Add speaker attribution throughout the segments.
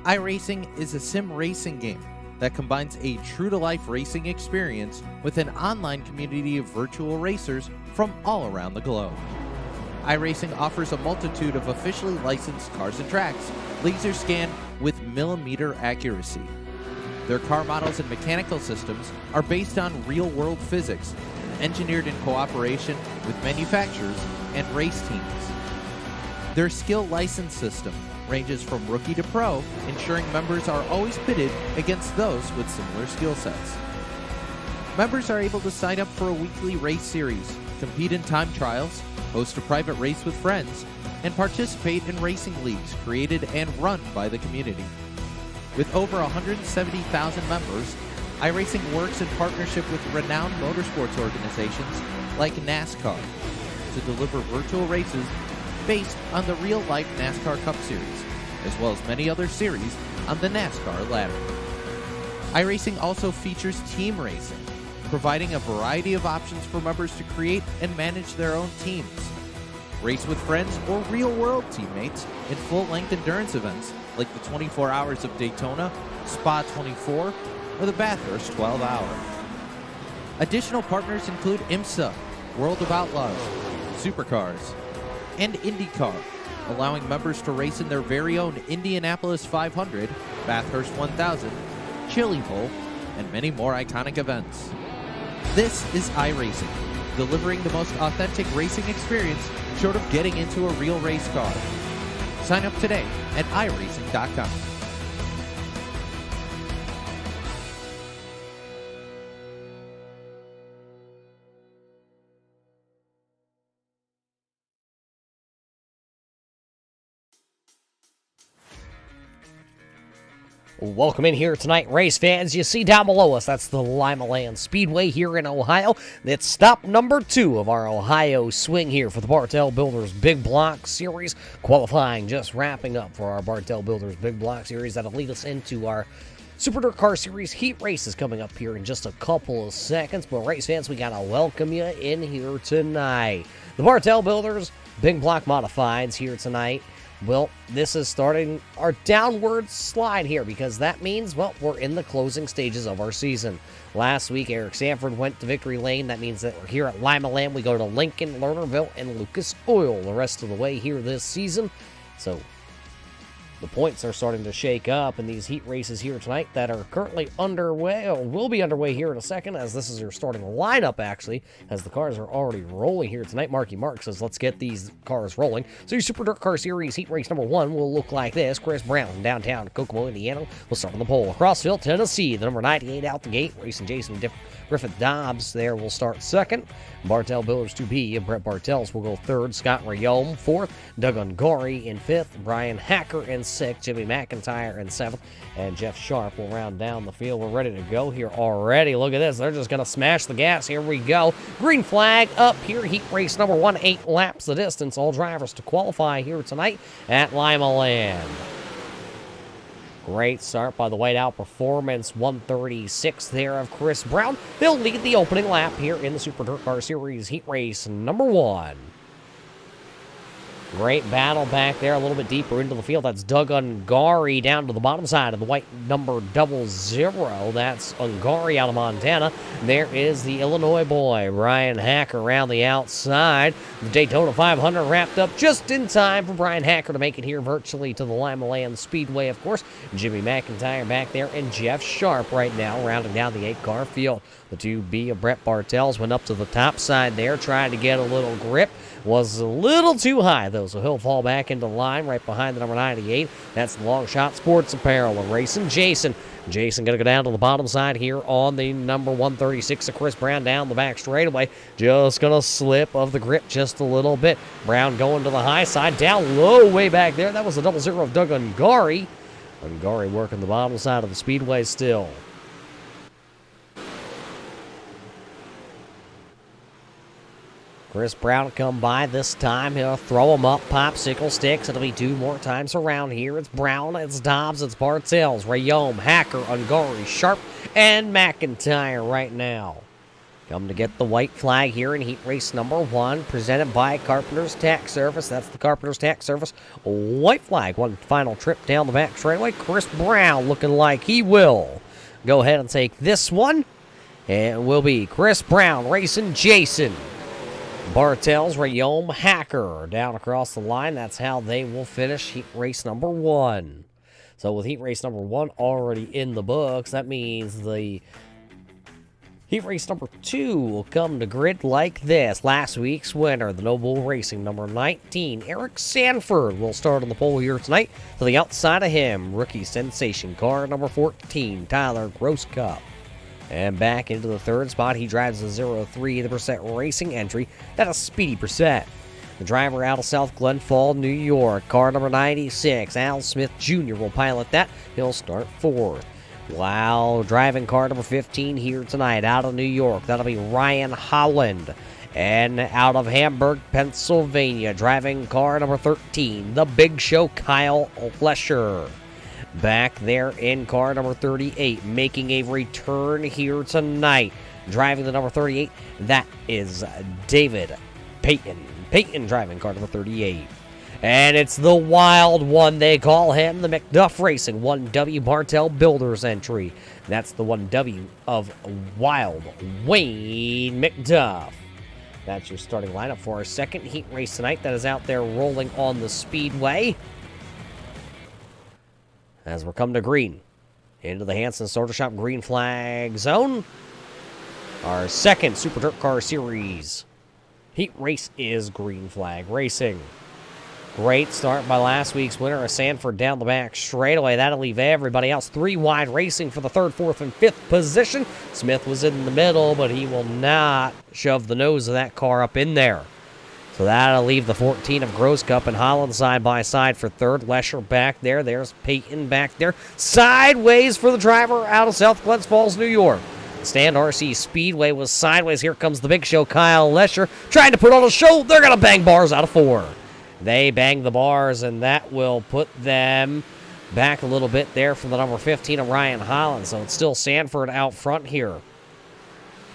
Speaker 1: iRacing is a sim racing game that combines a true-to-life racing experience with an online community of virtual racers from all around the globe. iRacing offers a multitude of officially licensed cars and tracks, laser scanned with millimeter accuracy. Their car models and mechanical systems are based on real-world physics, engineered in cooperation with manufacturers and race teams. Their skill license system ranges from rookie to pro, ensuring members are always pitted against those with similar skill sets. Members are able to sign up for a weekly race series, compete in time trials, host a private race with friends, and participate in racing leagues created and run by the community. With over 170,000 members, iRacing works in partnership with renowned motorsports organizations like NASCAR to deliver virtual races based on the real-life NASCAR Cup Series, as well as many other series on the NASCAR ladder. iRacing also features team racing, providing a variety of options for members to create and manage their own teams. Race with friends or real-world teammates in full-length endurance events like the 24 Hours of Daytona, Spa 24, or the Bathurst 12 Hour. Additional partners include IMSA, World of Outlaws, Supercars, and IndyCar, allowing members to race in their very own Indianapolis 500, Bathurst 1000, Chili Bowl, and many more iconic events. This is iRacing, delivering the most authentic racing experience short of getting into a real race car. Sign up today at iRacing.com.
Speaker 2: Welcome in here tonight, race fans. You see down below us, that's the Limaland Speedway here in Ohio. That's stop number 2 of our Ohio swing here for the Bartel Builders Big Block Series. Qualifying just wrapping up for our Bartel Builders Big Block Series. That'll lead us into our Super Dirt Car Series heat races coming up here in just a couple of seconds. But race fans, we gotta welcome you in here tonight. The Bartel Builders Big Block Modifieds here tonight. Well, this is starting our downward slide here because that means, well, we're in the closing stages of our season. Last week, Eric Sanford went to victory lane. That means that we're here at Limaland. We go to Lincoln, Lernerville, and Lucas Oil the rest of the way here this season. So the points are starting to shake up in these heat races here tonight that are currently underway, or will be underway here in a second, as this is your starting lineup, actually, as the cars are already rolling here tonight. Marky Mark says, let's get these cars rolling. So your Super Dirt Car Series heat race number 1 will look like this. Chris Brown, downtown Kokomo, Indiana, will start on the pole. Crossville, Tennessee, the number 98 out the gate, racing Jason Griffith Dobbs there will start second. Bartel Builders 2B, Brett Bartels will go third. Scott Rayome, fourth. Doug Ungari in fifth. Brian Hacker in sixth. Jimmy McIntyre in seventh. And Jeff Sharp will round down the field. We're ready to go here already. Look at this. They're just going to smash the gas. Here we go. Green flag up here. Heat race number 1, 8 laps the distance. All drivers to qualify here tonight at Limaland. Great start by the Whiteout Performance, 136 there of Chris Brown. They'll lead the opening lap here in the Super Dirt Car Series heat race number 1. Great battle back there, a little bit deeper into the field. That's Doug Ungari down to the bottom side of the white number 00. That's Ungari out of Montana. There is the Illinois boy, Brian Hacker, around the outside. The Daytona 500 wrapped up just in time for Brian Hacker to make it here virtually to the Limaland Speedway, of course. Jimmy McIntyre back there, and Jeff Sharp right now rounding down the 8-car field. The 2B of Brett Bartels went up to the top side there, trying to get a little grip. Was a little too high, though, so he'll fall back into line right behind the number 98. That's the Long Shot Sports Apparel of racing Jason. Jason going to go down to the bottom side here on the number 136 of Chris Brown down the back straightaway. Just going to slip of the grip just a little bit. Brown going to the high side, down low way back there. That was the 00 of Doug Ungari. Ungari working the bottom side of the speedway still. Chris Brown will come by this time. He'll throw them up, popsicle sticks. It'll be 2 more times around here. It's Brown, it's Dobbs, it's Bartels, Rayome, Hacker, Ungari, Sharp, and McIntyre right now. Come to get the white flag here in heat race number 1, presented by Carpenter's Tax Service. That's the Carpenter's Tax Service white flag. One final trip down the back straightaway. Chris Brown looking like he will go ahead and take this one. And it will be Chris Brown racing Jason. Bartel's Rayom Hacker down across the line. That's how they will finish heat race number 1. So with heat race number 1 already in the books, that means the heat race number 2 will come to grid like this. Last week's winner, the Noble Racing number 19, Eric Sanford, will start on the pole here tonight. To the outside of him, rookie sensation car number 14, Tyler Grosscup. And back into the third spot, he drives a 03, the Brissett Racing entry. That is Speedy Brissett. The driver out of South Glenfall, New York, car number 96, Al Smith Jr. will pilot that. He'll start 4th. Wow, driving car number 15 here tonight out of New York. That'll be Ryan Holland. And out of Hamburg, Pennsylvania, driving car number 13, the Big Show, Kyle Lesher. Back there in car number 38, making a return here tonight. Driving the number 38, that is David Payton. Payton driving car number 38. And it's the wild one, they call him, the McDuff Racing 1W Bartel Builders entry. That's the 1W of Wild Wayne McDuff. That's your starting lineup for our second heat race tonight. That is out there rolling on the speedway. As we're coming to green, into the Hanson Soda Shop green flag zone. Our second Super Dirt Car Series heat race is green flag racing. Great start by last week's winner of Sanford down the back straightaway. That'll leave everybody else 3 wide racing for the 3rd, 4th, and 5th position. Smith was in the middle, but he will not shove the nose of that car up in there. So that'll leave the 14 of Grosscup and Holland side by side for 3rd. Lesher back there. There's Payton back there. Sideways for the driver out of South Glens Falls, New York. Stand RC Speedway was sideways. Here comes the Big Show, Kyle Lesher, trying to put on a show. They're going to bang bars out of 4. They bang the bars, and that will put them back a little bit there from the number 15 of Ryan Holland. So it's still Sanford out front here.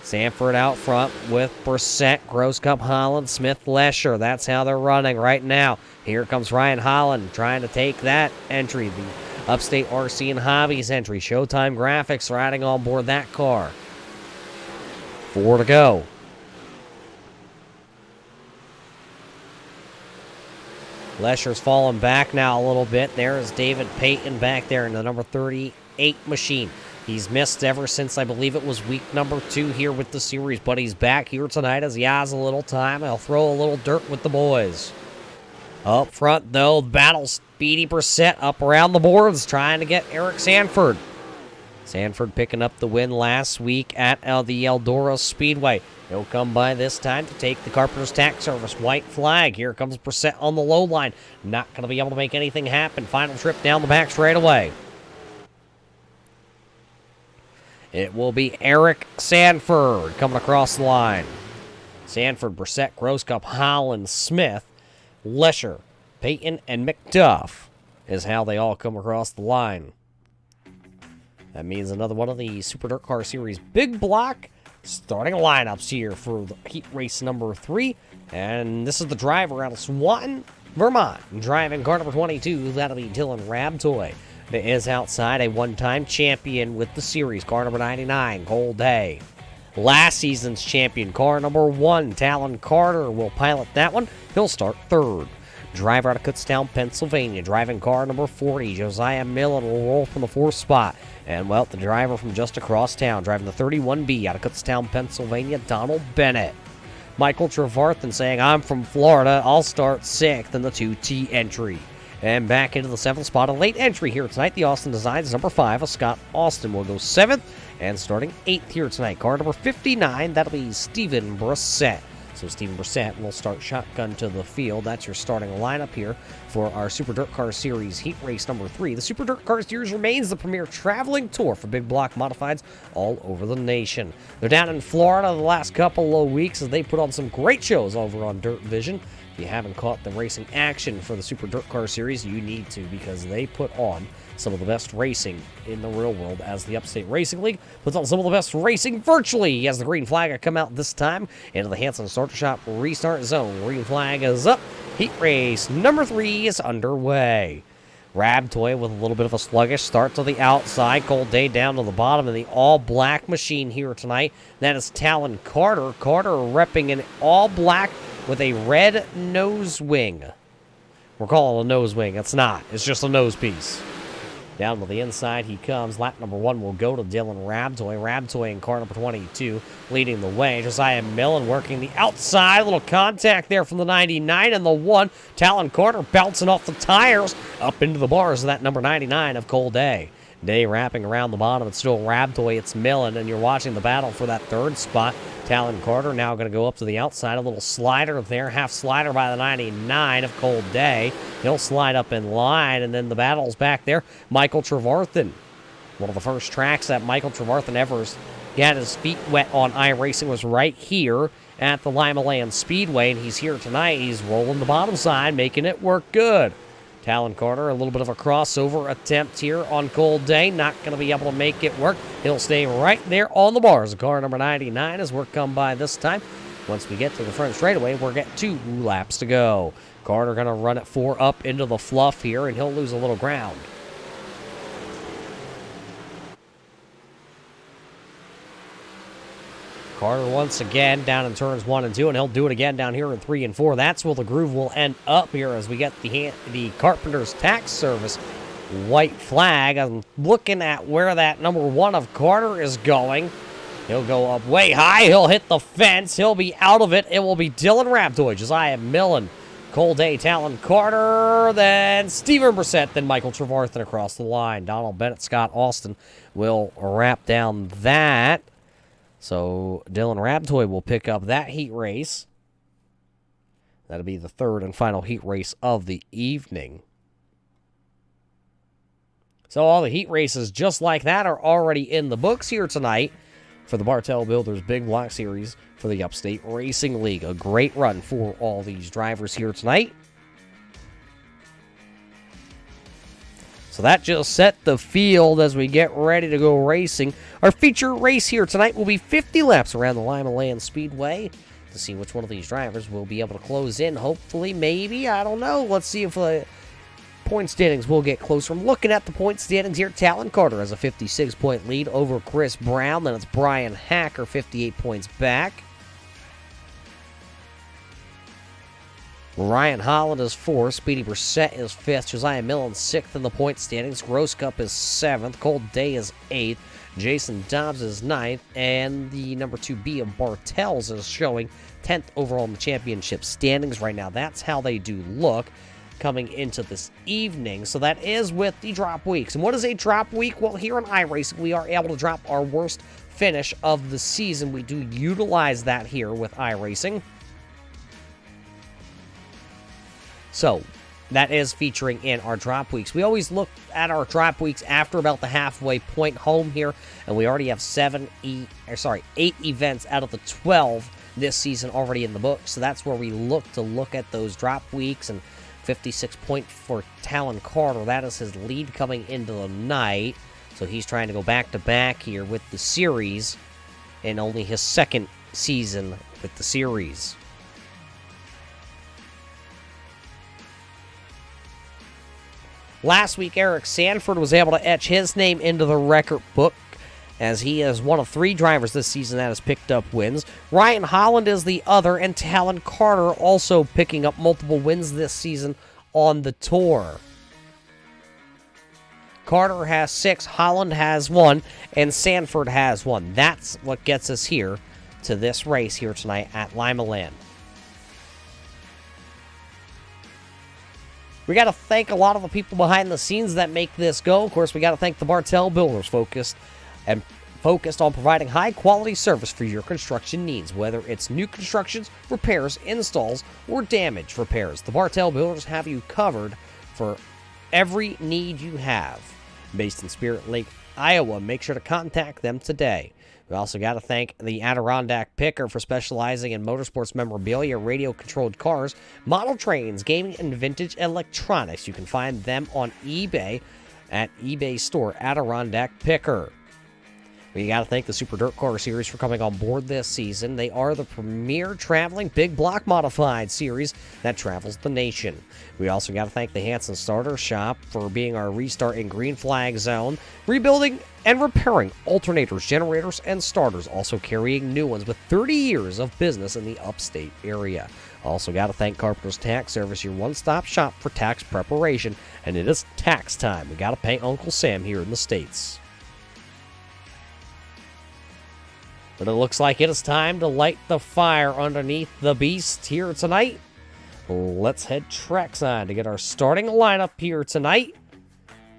Speaker 2: Sanford out front with Brissett, Grosscup, Holland, Smith, Lesher. That's how they're running right now. Here comes Ryan Holland trying to take that entry, the Upstate RC and Hobbies entry. Showtime Graphics riding on board that car. 4 to go. Lesher's falling back now a little bit. There's David Payton back there in the number 38 machine. He's missed ever since, I believe it was week number 2 here with the series, but he's back here tonight as he has a little time. He'll throw a little dirt with the boys. Up front, though, battle Speedy Brissett up around the boards, trying to get Eric Sanford. Sanford picking up the win last week at the Eldora Speedway. He'll come by this time to take the Carpenter's Tax Service white flag. Here comes Brissett on the low line. Not going to be able to make anything happen. Final trip down the back straight away. It will be Eric Sanford coming across the line. Sanford, Brissett, Grosscup, Holland, Smith, Lesher, Payton, and McDuff is how they all come across the line. That means another one of the Super Dirt Car Series big block starting lineups here for the heat race number 3. And this is the driver out of Swanton, Vermont. Driving car number 22, that'll be Dylan Rabtoy. That is outside a one-time champion with the series, car number 99, Cole Day. Last season's champion, car number 1, Talon Carter, will pilot that one. He'll start 3rd. Driver out of Kutztown, Pennsylvania, driving car number 40, Josiah Millen, will roll from the 4th spot. And, well, the driver from just across town, driving the 31B out of Kutztown, Pennsylvania, Donald Bennett. Michael Trevarthen saying, I'm from Florida, I'll start 6th in the 2T entry. And back into the 7th spot, a late entry here tonight. The Austin Designs number 5 of Scott Austin will go 7th. And starting 8th here tonight, car number 59, that'll be Stephen Brissett. So Stephen Brissett will start shotgun to the field. That's your starting lineup here for our Super Dirt Car Series heat race number 3. The Super Dirt Car Series remains the premier traveling tour for big block modifieds all over the nation. They're down in Florida the last couple of weeks as they put on some great shows over on Dirt Vision. If you haven't caught the racing action for the Super Dirt Car Series, you need to, because they put on some of the best racing in the real world as the Upstate Racing League puts on some of the best racing virtually as the green flag come out this time into the Hanson Starter Shop restart zone. Green flag is up. Heat race number 3 is underway. Rabtoy with a little bit of a sluggish start to the outside. Cold Day down to the bottom of the all-black machine here tonight. That is Talon Carter. Carter repping in all-black with a red nose wing. We're calling it a nose wing. It's not. It's just a nose piece. Down to the inside he comes. Lap number 1 will go to Dylan Rabtoy. Rabtoy in car number 22 leading the way. Josiah Millen working the outside. A little contact there from the 99 and the 1. Talon Carter bouncing off the tires up into the bars of that number 99 of Cold Day. Day wrapping around the bottom. It's still Rabtoy. It's Millen, and you're watching the battle for that 3rd spot. Talon Carter now going to go up to the outside. A little slider there. Half slider by the 99 of Cold Day. He'll slide up in line, and then the battle's back there. Michael Trevarthen. One of the first tracks that Michael Trevarthen ever got his feet wet on iRacing was right here at the Limaland Speedway, and he's here tonight. He's rolling the bottom side, making it work good. Talon Carter, a little bit of a crossover attempt here on Cold Day. Not going to be able to make it work. He'll stay right there on the bars. Car number 99 as we're come by this time. Once we get to the front straightaway, we're getting 2 laps to go. Carter going to run it 4 up into the fluff here, and he'll lose a little ground. Carter once again down in turns 1 and 2, and he'll do it again down here in 3 and 4. That's where the groove will end up here as we get the Carpenter's Tax Service white flag. I'm looking at where that number 1 of Carter is going. He'll go up way high. He'll hit the fence. He'll be out of it. It will be Dylan Rabtoy, Josiah Millen, Cold Day, Talon Carter, then Steven Brissett, then Michael Trevarthen across the line. Donald Bennett, Scott Austin will wrap down that. So Dylan Rabtoy will pick up that heat race. That'll be the 3rd and final heat race of the evening. So all the heat races just like that are already in the books here tonight for the Bartel Builders Big Block Series for the Upstate Racing League. A great run for all these drivers here tonight. So that just set the field as we get ready to go racing. Our feature race here tonight will be 50 laps around the Limaland Speedway to see which one of these drivers will be able to close in. Hopefully, maybe, I don't know. Let's see if the point standings will get closer. I'm looking at the point standings here. Talon Carter has a 56-point lead over Chris Brown. Then it's Brian Hacker, 58 points back. Ryan Holland is 4th. Speedy Brissett is 5th. Josiah Millen 6th in the point standings. Grosscup is 7th. Cold Day is 8th. Jason Dobbs is 9th. And the number 2B of Bartels is showing 10th overall in the championship standings right now. That's how they do look coming into this evening. So that is with the drop weeks. And what is a drop week? Well, here in iRacing, we are able to drop our worst finish of the season. We do utilize that here with iRacing. So, that is featuring in our drop weeks. We always look at our drop weeks after about the halfway point home here, and we already have 8 events out of the 12 this season already in the book. So that's where we look at those drop weeks, and 56 points for Talon Carter. That is his lead coming into the night. So he's trying to go back-to-back here with the series, and only his 2nd season with the series. Last week, Eric Sanford was able to etch his name into the record book as he is one of 3 drivers this season that has picked up wins. Ryan Holland is the other, and Talon Carter also picking up multiple wins this season on the tour. Carter has 6, Holland has 1, and Sanford has 1. That's what gets us here to this race here tonight at Limaland. We got to thank a lot of the people behind the scenes that make this go. Of course, we got to thank the Bartel Builders, focused on providing high-quality service for your construction needs, whether it's new constructions, repairs, installs, or damage repairs. The Bartel Builders have you covered for every need you have. Based in Spirit Lake, Iowa, make sure to contact them today. We also got to thank the Adirondack Picker for specializing in motorsports memorabilia, radio-controlled cars, model trains, gaming, and vintage electronics. You can find them on eBay at eBay store Adirondack Picker. We got to thank the Super Dirt Car Series for coming on board this season. They are the premier traveling big block modified series that travels the nation. We also got to thank the Hanson Starter Shop for being our restart in Green Flag Zone, rebuilding and repairing alternators, generators, and starters, also carrying new ones with 30 years of business in the Upstate area. Also got to thank Carpenter's Tax Service, your one-stop shop for tax preparation, and it is tax time. We got to pay Uncle Sam here in the States. But it looks like it is time to light the fire underneath the beast here tonight. Let's head trackside to get our starting lineup here tonight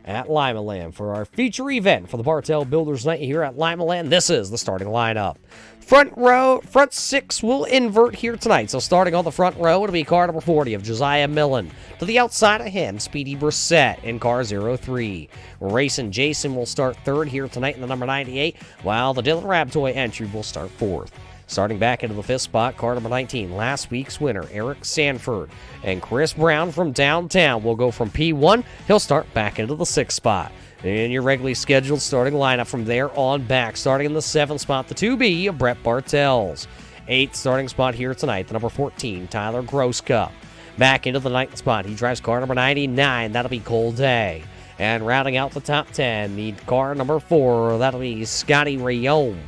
Speaker 2: at Limaland for our feature event for the Bartel Builders Night here at Limaland. This is the starting lineup. Front six will invert here tonight. So starting on the front row, it'll be car number 40 of Josiah Millen. To the outside of him, Speedy Brissett in car 03. Racing Jason will start third here tonight in the number 98, while the Dylan Rabtoy entry will start fourth. Starting back into the fifth spot, car number 19, last week's winner, Eric Sanford. And Chris Brown from downtown will go from P1. He'll start back into the sixth spot. In your regularly scheduled starting lineup from there on back, starting in the seventh spot, the 2B of Brett Bartels. Eighth starting spot here tonight, the number 14, Tyler Grosscup. Back into the ninth spot, he drives car number 99, that'll be Cole Day. And rounding out the top 10, the car number 4, that'll be Scotty Rayome.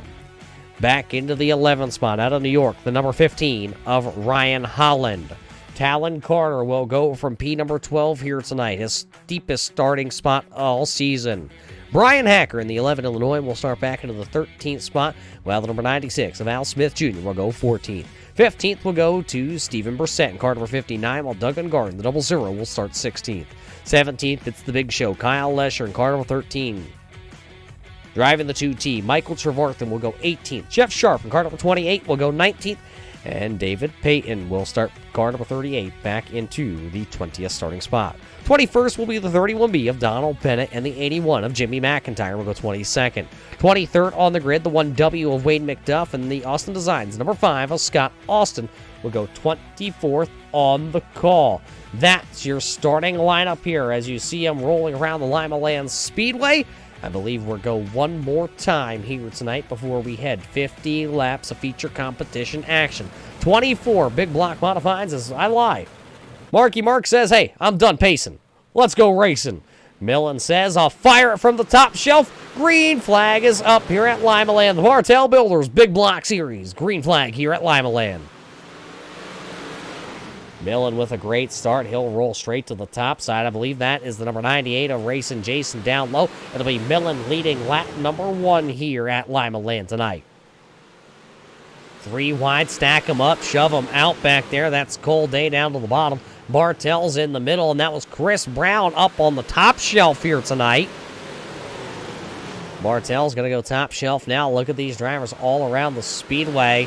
Speaker 2: Back into the 11th spot, out of New York, the number 15 of Ryan Holland. Talon Carter will go from P number 12 here tonight, his steepest starting spot all season. Brian Hacker in the 11 Illinois will start back into the 13th spot, while the number 96 of Al Smith Jr. will go 14th. 15th will go to Stephen Brissett in car number 59, while Duncan Garden, the 00, will start 16th. 17th, it's the big show, Kyle Lesher in car number 13. Driving the 2T, Michael Trevarthen will go 18th. Jeff Sharp in car number 28 will go 19th. And David Payton will start car number 38 back into the 20th starting spot. 21st will be the 31B of Donald Bennett, and the 81 of Jimmy McIntyre will go 22nd. 23rd on the grid, the 1W of Wade McDuff, and the Austin Designs number 5 of Scott Austin will go 24th on the call. That's your starting lineup here as you see them rolling around the Limaland Speedway. I believe we'll go one more time here tonight before we head 50 laps of feature competition action. 24 big block modifieds as I lie. Marky Mark says, hey, I'm done pacing. Let's go racing. Millen says, I'll fire it from the top shelf. Green flag is up here at Limaland. The Bartel Builders Big Block Series. Green flag here at Limaland. Millen with a great start. He'll roll straight to the top side. I believe that is the number 98 of Racing Jason down low. It'll be Millen leading lap number 1 here at Limaland tonight. 3 wide, stack them up, shove them out back there. That's Cole Day down to the bottom. Bartel's in the middle, and that was Chris Brown up on the top shelf here tonight. Bartel's going to go top shelf now. Look at these drivers all around the speedway.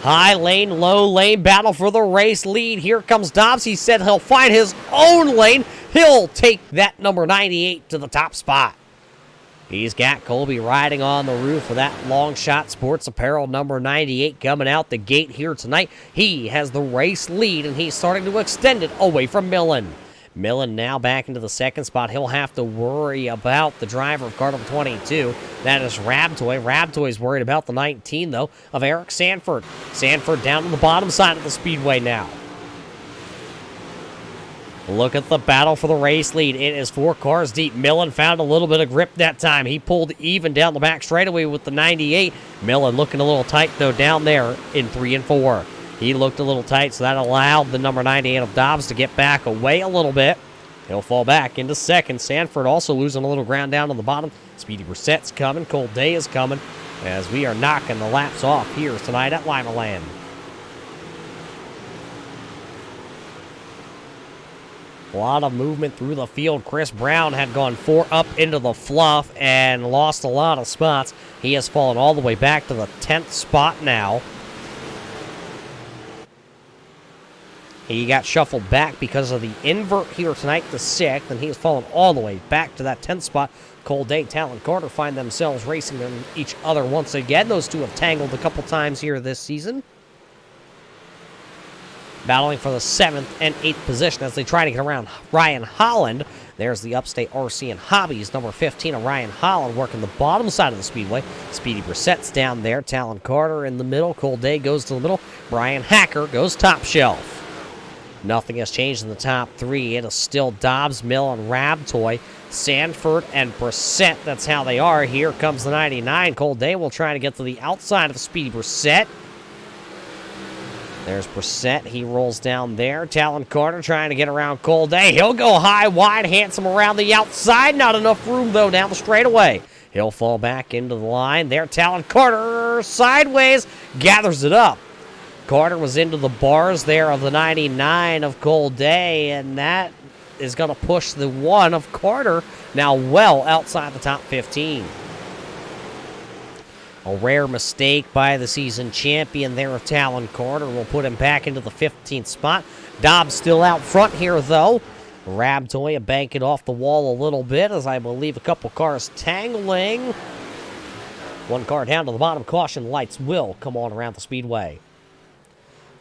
Speaker 2: High lane, low lane, battle for the race lead. Here comes Dobbs. He said he'll find his own lane. He'll take that number 98 to the top spot. He's got Colby riding on the roof of that Long Shot Sports Apparel number 98 coming out the gate here tonight. He has the race lead, and he's starting to extend it away from Millen. Millen now back into the second spot. He'll have to worry about the driver of car number 22. That is Rabtoy. Rabtoy's worried about the 19, though, of Eric Sanford. Sanford down to the bottom side of the speedway now. Look at the battle for the race lead. It is 4 cars deep. Millen found a little bit of grip that time. He pulled even down the back straightaway with the 98. Millen looking a little tight, though, down there in 3 and 4. He looked a little tight, so that allowed the number 98 of Dobbs to get back away a little bit. He'll fall back into second. Sanford also losing a little ground down on the bottom. Speedy Brissett's coming. Cole Day is coming as we are knocking the laps off here tonight at Limaland. A lot of movement through the field. Chris Brown had gone 4 up into the fluff and lost a lot of spots. He has fallen all the way back to the 10th spot now. He got shuffled back because of the invert here tonight to 6th, and he has fallen all the way back to that 10th spot. Cole Day, Talon Carter find themselves racing each other once again. Those two have tangled a couple times here this season. Battling for the 7th and 8th position as they try to get around Ryan Holland. There's the Upstate RC and Hobbies, number 15, Ryan Holland, working the bottom side of the speedway. Speedy Brissett's down there. Talon Carter in the middle. Cole Day goes to the middle. Brian Hacker goes top shelf. Nothing has changed in the top three. It is still Dobbs, Mill, and Rabtoy. Sanford and Brissett, that's how they are. Here comes the 99. Cole Day will try to get to the outside of Speedy Brissett. There's Brissett. He rolls down there. Talon Carter trying to get around Cole Day. He'll go high, wide, handsome around the outside. Not enough room, though, down the straightaway. He'll fall back into the line. There, Talon Carter sideways. Gathers it up. Carter was into the bars there of the 99 of Cole Day, and that is going to push the 1 of Carter now well outside the top 15. A rare mistake by the season champion there of Talon Carter will put him back into the 15th spot. Dobbs still out front here, though. Rabtoy banking off the wall a little bit, as I believe a couple cars tangling. One car down to the bottom. Caution lights will come on around the speedway.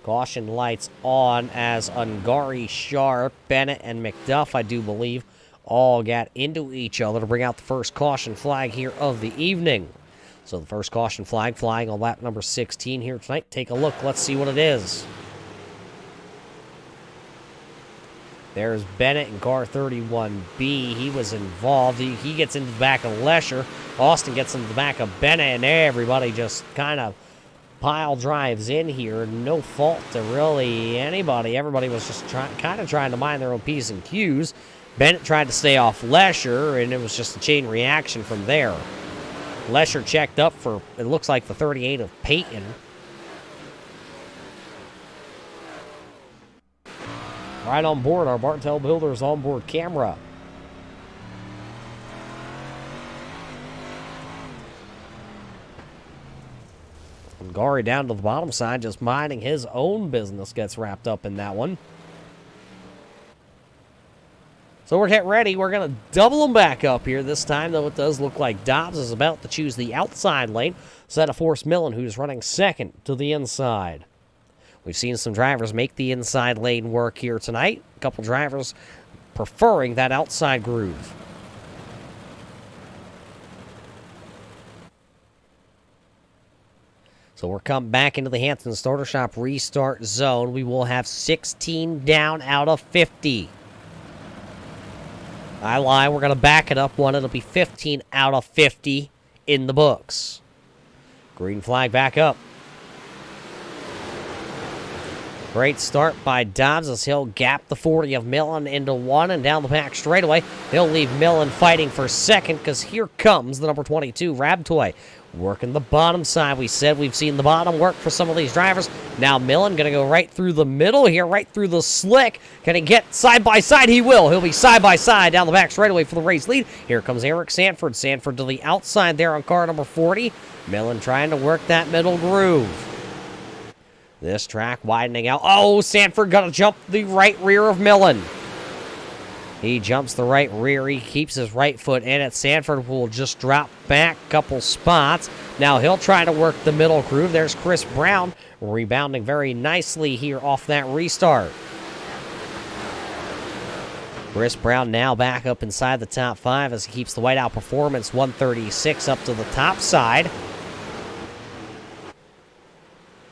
Speaker 2: Caution lights on as Ungari, Sharp, Bennett, and McDuff, I do believe, all got into each other to bring out the first caution flag here of the evening. So the first caution flag flying on lap number 16 here tonight. Take a look. Let's see what it is. There's Bennett in car 31B. He was involved. He gets into the back of Lesher. Austin gets into the back of Bennett, and everybody just kind of pile drives in here. No fault to really anybody. Everybody was just kind of trying to mind their own P's and Q's. Bennett tried to stay off Lesher, and it was just a chain reaction from there. Lesher checked up for, it looks like, the 38 of Peyton. Right on board, our Bartel Builders onboard camera. Gary down to the bottom side, just minding his own business, gets wrapped up in that one. So we're getting ready. We're going to double them back up here. This time, though, it does look like Dobbs is about to choose the outside lane. Set of Force Millen, who's running second to the inside. We've seen some drivers make the inside lane work here tonight. A couple drivers preferring that outside groove. So we're coming back into the Hanson Starter Shop restart zone. We will have 16 down out of 50. I lie, we're going to back it up one. It'll be 15 out of 50 in the books. Green flag back up. Great start by Dobbs as he'll gap the 40 of Millen into one and down the back straightaway. He'll leave Millen fighting for second because here comes the number 22, Rabtoy. Working the bottom side. We said we've seen the bottom work for some of these drivers. Now Millen going to go right through the middle here, right through the slick. Can he get side by side? He will. He'll be side by side down the back straightaway for the race lead. Here comes Eric Sanford. Sanford to the outside there on car number 40. Millen trying to work that middle groove. This track widening out. Oh, Sanford going to jump the right rear of Millen. He jumps the right rear. He keeps his right foot in it. Sanford will just drop back a couple spots. Now he'll try to work the middle groove. There's Chris Brown rebounding very nicely here off that restart. Chris Brown now back up inside the top 5 as he keeps the Whiteout Performance 136 up to the top side.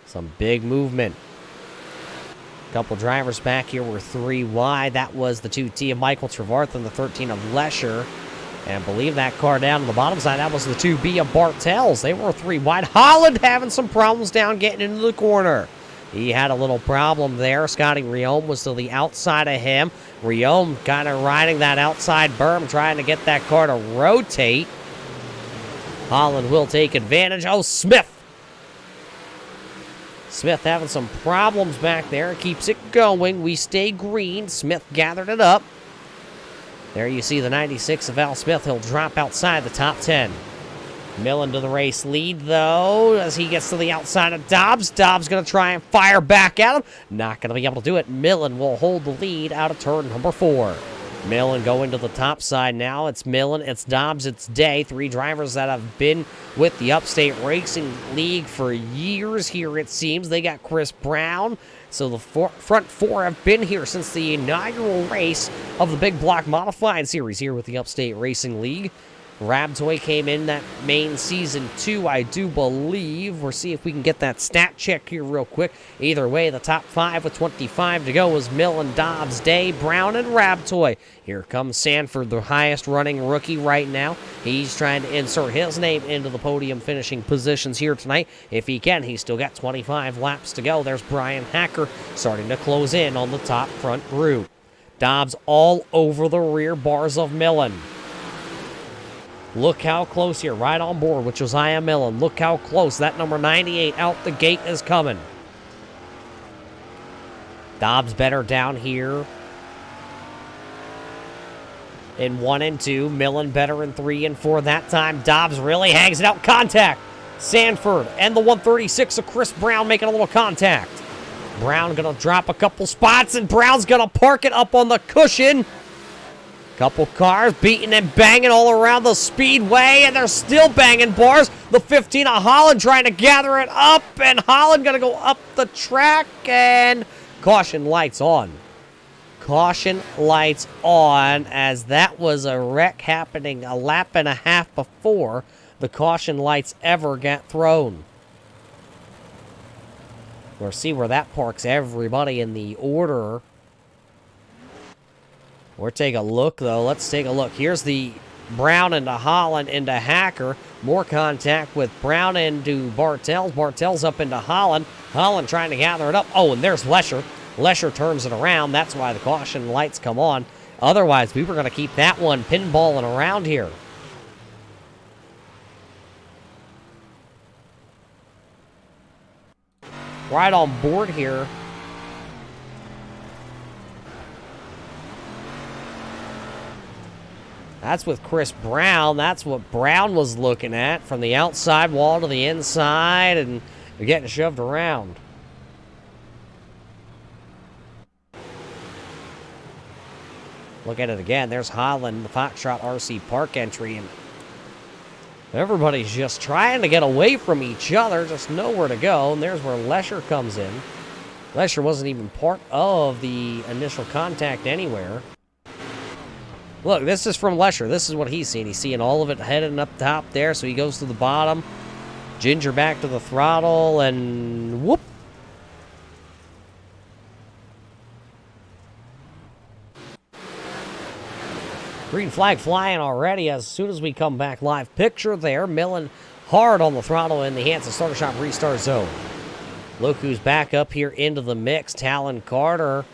Speaker 2: Some big movement. Couple drivers back here were 3 wide. That was the 2T of Michael Trevarth and the 13 of Lesher. And I believe that car down on the bottom side, that was the 2B of Bartels. They were 3 wide. Holland having some problems down getting into the corner. He had a little problem there. Scotty Riome was to the outside of him. Riome kind of riding that outside berm, trying to get that car to rotate. Holland will take advantage. Oh, Smith having some problems back there. Keeps it going. We stay green. Smith gathered it up. There you see the 96 of Al Smith. He'll drop outside the top 10. Millen to the race lead, though, as he gets to the outside of Dobbs. Dobbs going to try and fire back at him. Not going to be able to do it. Millen will hold the lead out of turn number 4. Millen going to the top side now. It's Millen, it's Dobbs, it's Day. 3 drivers that have been with the Upstate Racing League for years here, it seems. They got Chris Brown. So the front 4 have been here since the inaugural race of the Big Block Modified Series here with the Upstate Racing League. Rabtoy came in that main season 2, I do believe. We'll see if we can get that stat check here real quick. Either way, the top 5 with 25 to go was Millen, Dobbs, Day, Brown, and Rabtoy. Here comes Sanford, the highest running rookie right now. He's trying to insert his name into the podium finishing positions here tonight. If he can, he's still got 25 laps to go. There's Brian Hacker starting to close in on the top front group. Dobbs all over the rear bars of Millen. Look how close here, right on board with Josiah Millen. Look how close. That number 98 out the gate is coming. Dobbs better down here in 1 and 2. Millen better in 3 and 4 that time. Dobbs really hangs it out. Contact. Sanford and the 136 of Chris Brown making a little contact. Brown going to drop a couple spots, and Brown's going to park it up on the cushion. Couple cars beating and banging all around the speedway, and they're still banging bars. The 15 of Holland trying to gather it up, and Holland going to go up the track, and caution lights on. Caution lights on, as that was a wreck happening a lap and a half before the caution lights ever got thrown. We'll see where that parks everybody in the order. We'll take a look, though. Let's take a look. Here's the Brown into Holland into Hacker. More contact with Brown into Bartel. Bartel's up into Holland. Holland trying to gather it up. Oh, and there's Lesher. Lesher turns it around. That's why the caution lights come on. Otherwise, we were going to keep that one pinballing around here. Right on board here. That's with Chris Brown. That's what Brown was looking at, from the outside wall to the inside, and they're getting shoved around. Look at it again. There's Holland, the Foxtrot RC Park entry, and everybody's just trying to get away from each other, just nowhere to go. And there's where Lesher comes in. Lesher wasn't even part of the initial contact anywhere. Look, this is from Lesher. This is what he's seeing. He's seeing all of it heading up top there, so he goes to the bottom. Ginger back to the throttle, and whoop. Green flag flying already as soon as we come back live. Picture there, Millen hard on the throttle in the Hanson Starter Shop restart zone. Look who's back up here into the mix. Talon Carter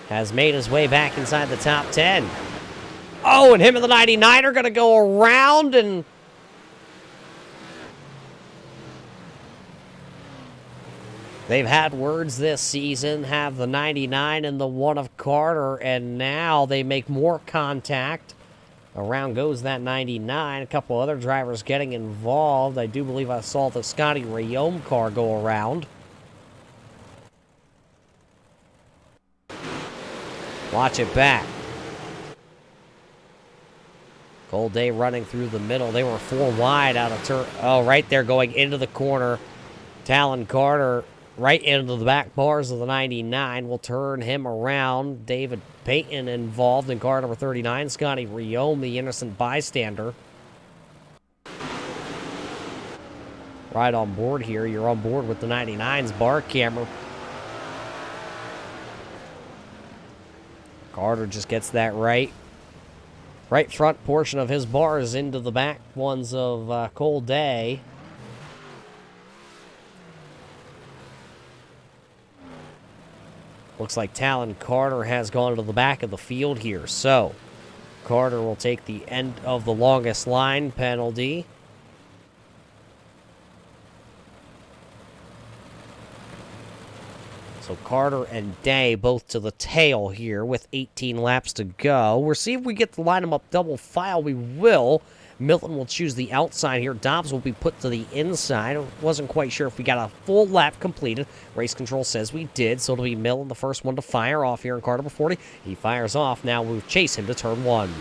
Speaker 2: has made his way back inside the top 10. Oh, and him and the 99 are going to go around, and they've had words this season, have the 99 and the 1 of Carter, and now they make more contact. Around goes that 99. A couple other drivers getting involved. I do believe I saw the Scotty Rayome car go around. Watch it back. Gold Day running through the middle. They were 4 wide out of turn. Oh, right there going into the corner. Talon Carter right into the back bars of the 99. We'll turn him around. David Payton involved in car number 39. Scotty Rayome, the innocent bystander. Right on board here. You're on board with the 99's bar camera. Carter just gets that right front portion of his bars into the back ones of Cold Day. Looks like Talon Carter has gone to the back of the field here. So Carter will take the end of the longest line penalty. So Carter and Day both to the tail here with 18 laps to go. We'll see if we get to line them up double file. We will. Milton will choose the outside here. Dobbs will be put to the inside. Wasn't quite sure if we got a full lap completed. Race control says we did, so it'll be Milton, the first one to fire off here in car number 40. He fires off. Now we'll chase him to turn 1.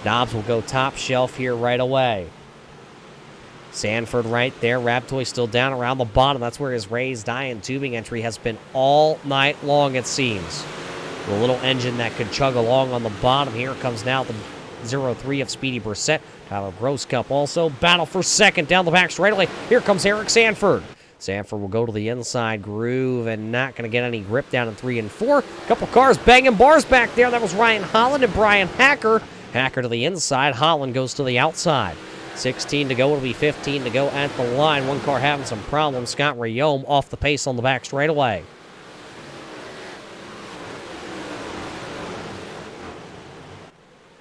Speaker 2: Dobbs will go top shelf here right away. Sanford right there. Raptoy still down around the bottom. That's where his raised iron tubing entry has been all night long, it seems. The little engine that could chug along on the bottom. Here comes now the 0-3 of Speedy Brissett. Tyler Grosscup also. Battle for second down the back straightaway. Here comes Eric Sanford. Sanford will go to the inside groove and not going to get any grip down in 3 and 4. Couple cars banging bars back there. That was Ryan Holland and Brian Hacker. Hacker to the inside. Holland goes to the outside. 16 to go. It'll be 15 to go at the line. One car having some problems. Scott Rayome off the pace on the back straightaway.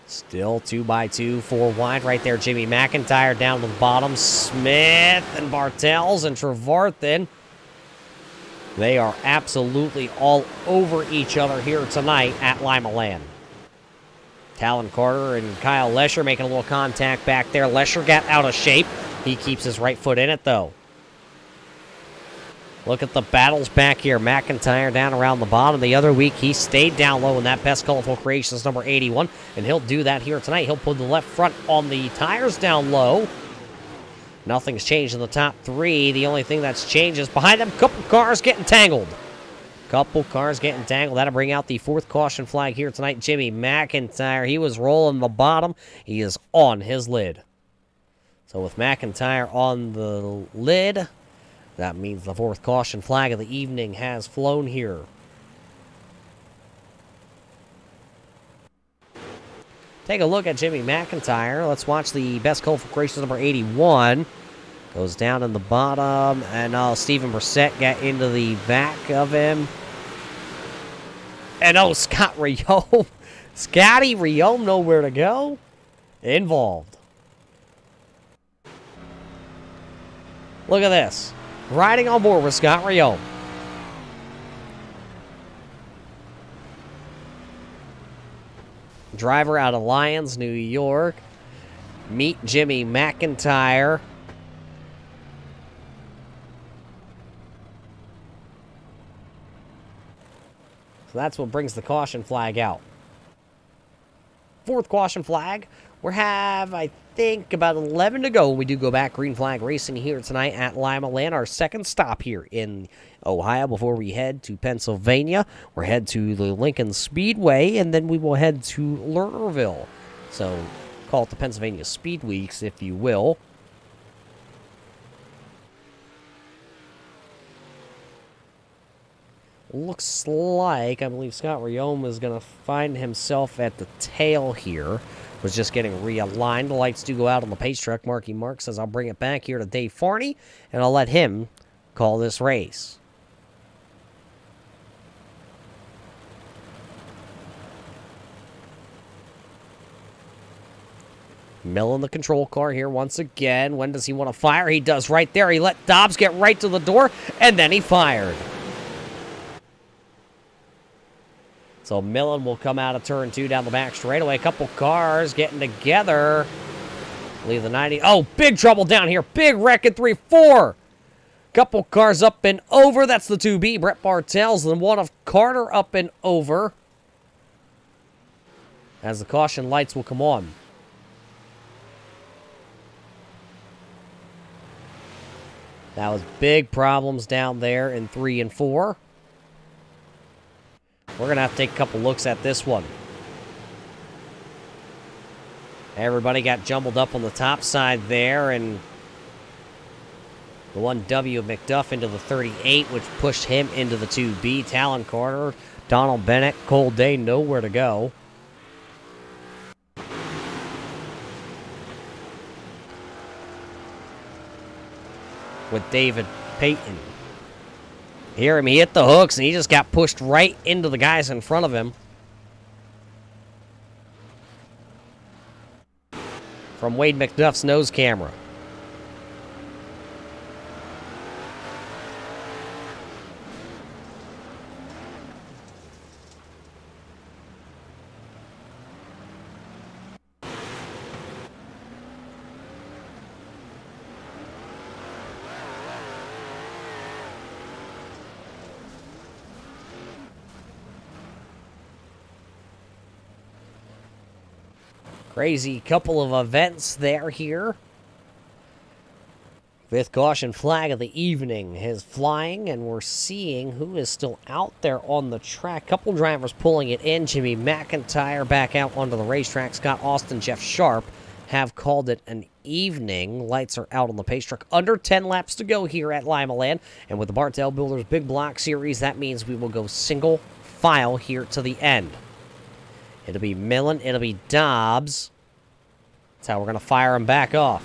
Speaker 2: Still 2x2, 4 wide right there. Jimmy McIntyre down to the bottom. Smith and Bartels and Trevarthen. They are absolutely all over each other here tonight at Limaland. Talon Carter and Kyle Lesher making a little contact back there. Lesher got out of shape. He keeps his right foot in it, though. Look at the battles back here. McIntyre down around the bottom. The other week, he stayed down low in that Best Colorful Creations number 81, and he'll do that here tonight. He'll put the left front on the tires down low. Nothing's changed in the top 3. The only thing that's changed is behind them, couple cars getting tangled. Couple cars getting tangled. That'll bring out the 4th caution flag here tonight. Jimmy McIntyre, he was rolling the bottom. He is on his lid. So with McIntyre on the lid, that means the 4th caution flag of the evening has flown here. Take a look at Jimmy McIntyre. Let's watch the Best Colorful Creations number 81. Goes down in the bottom, and Steven Brissett got into the back of him. And Scott Rayome. Scotty Rayome, nowhere to go. Involved. Look at this. Riding on board with Scott Rayome. Driver out of Lyons, New York. Meet Jimmy McIntyre. So that's what brings the caution flag out. 4th caution flag. We have, I think, about 11 to go. We do go back green flag racing here tonight at Limaland, our second stop here in Ohio before we head to Pennsylvania. We're head to the Lincoln Speedway, and then we will head to Lernerville. So call it the Pennsylvania Speed Weeks, if you will. Looks like, I believe Scott Rayome is going to find himself at the tail here. Was just getting realigned. The lights do go out on the pace truck. Marky Mark says I'll bring it back here to Dave Farney, and I'll let him call this race. Mill in the control car here once again. When does he want to fire? He does right there. He let Dobbs get right to the door, and then he fired. So Millen will come out of turn 2 down the back straightaway. A couple cars getting together. Leave the 90. Oh, big trouble down here. Big wreck at 3-4. Couple cars up and over. That's the 2B. Brett Bartel's the one of Carter up and over. As the caution lights will come on. That was big problems down there in 3 and 4. We're going to have to take a couple looks at this one. Everybody got jumbled up on the top side there, and the 1W of McDuff into the 38, which pushed him into the 2B. Talon Carter, Donald Bennett, Cole Day, nowhere to go. With David Payton. Hear him, he hit the hooks, and he just got pushed right into the guys in front of him. From Wade McDuff's nose camera. Crazy couple of events there here. Fifth caution flag of the evening is flying, and we're seeing who is still out there on the track. Couple drivers pulling it in. Jimmy McIntyre back out onto the racetrack. Scott Austin, Jeff Sharp have called it an evening. Lights are out on the pace truck. Under 10 laps to go here at Limaland. And with the Bartel Builders Big Block Series, that means we will go single file here to the end. It'll be Millen, it'll be Dobbs. That's how we're going to fire them back off.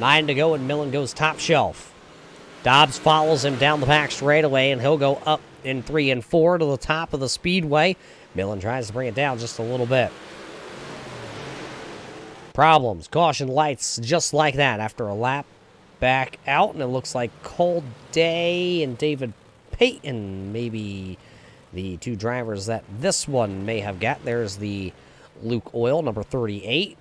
Speaker 2: Nine to go, and Millen goes top shelf. Dobbs follows him down the back straightaway, and he'll go up in 3 and 4 to the top of the speedway. Millen tries to bring it down just a little bit. Problems. Caution lights just like that after a lap back out, and it looks like Cole Day and David Payton, maybe the two drivers that this one may have got. There's the Luke Oil, number 38.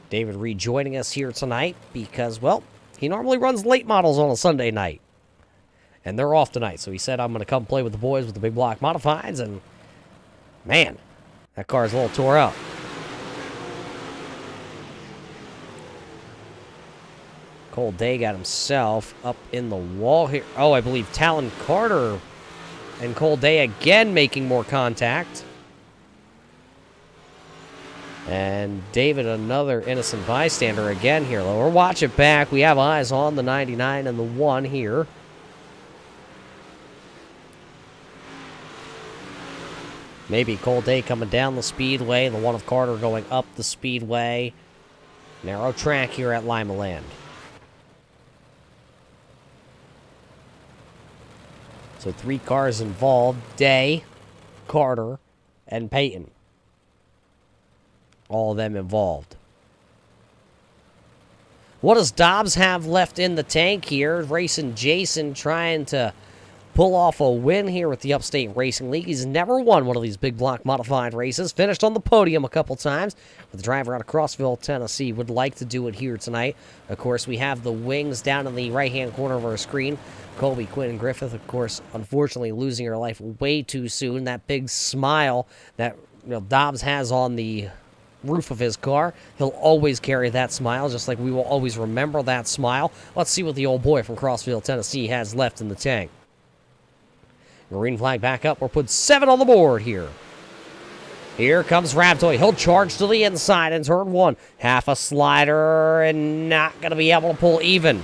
Speaker 2: David rejoining us here tonight because, well, he normally runs late models on a Sunday night. And they're off tonight, so he said, I'm going to come play with the boys with the big block modifieds, and man, that car's a little tore up. Cole Day got himself up in the wall here. Oh, I believe Talon Carter and Cole Day again making more contact. And David, another innocent bystander again here. We'll watch it back. We have eyes on the 99 and the 1 here. Maybe Cole Day coming down the speedway. The 1 of Carter going up the speedway. Narrow track here at Limaland. So 3 cars involved. Day, Carter, and Payton. All of them involved. What does Dobbs have left in the tank here? Racing Jason trying to pull off a win here with the Upstate Racing League. He's never won one of these big block modified races. Finished on the podium a couple times. But the driver out of Crossville, Tennessee would like to do it here tonight. Of course, we have the wings down in the right-hand corner of our screen. Colby Quinn Griffith, of course, unfortunately losing her life way too soon. That big smile that Dobbs has on the roof of his car. He'll always carry that smile, just like we will always remember that smile. Let's see what the old boy from Crossville, Tennessee has left in the tank. Green flag back up. We're put 7 on the board here. Here comes Raptoy. He'll charge to the inside in turn 1. Half a slider and not going to be able to pull even.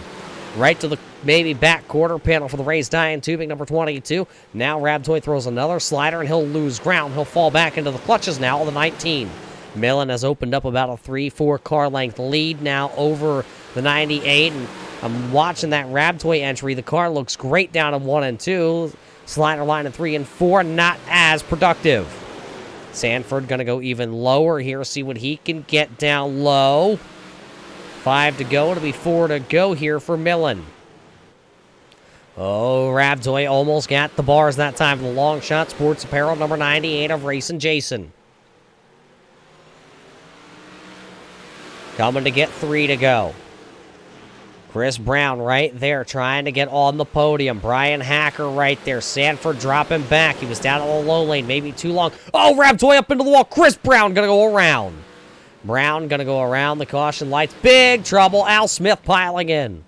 Speaker 2: Right to the maybe back quarter panel for the raised iron tubing, number 22. Now Raptoy throws another slider and he'll lose ground. He'll fall back into the clutches now of the 19. Millen has opened up about a 3-4 car length lead now over the 98. And I'm watching that Raptoy entry. The car looks great down in 1 and 2. Slider line in 3 and 4, not as productive. Sanford going to go even lower here, see what he can get down low. 5 to go. It'll be 4 to go here for Millen. Oh, Raptoy almost got the bars that time. The long shot, sports apparel, number 98 of Racing Jason. Coming to get 3 to go. Chris Brown right there trying to get on the podium. Brian Hacker right there. Sanford dropping back. He was down in the low lane, maybe too long. Oh, Raptoy up into the wall. Chris Brown going to go around. Brown going to go around the caution lights. Big trouble. Al Smith piling in.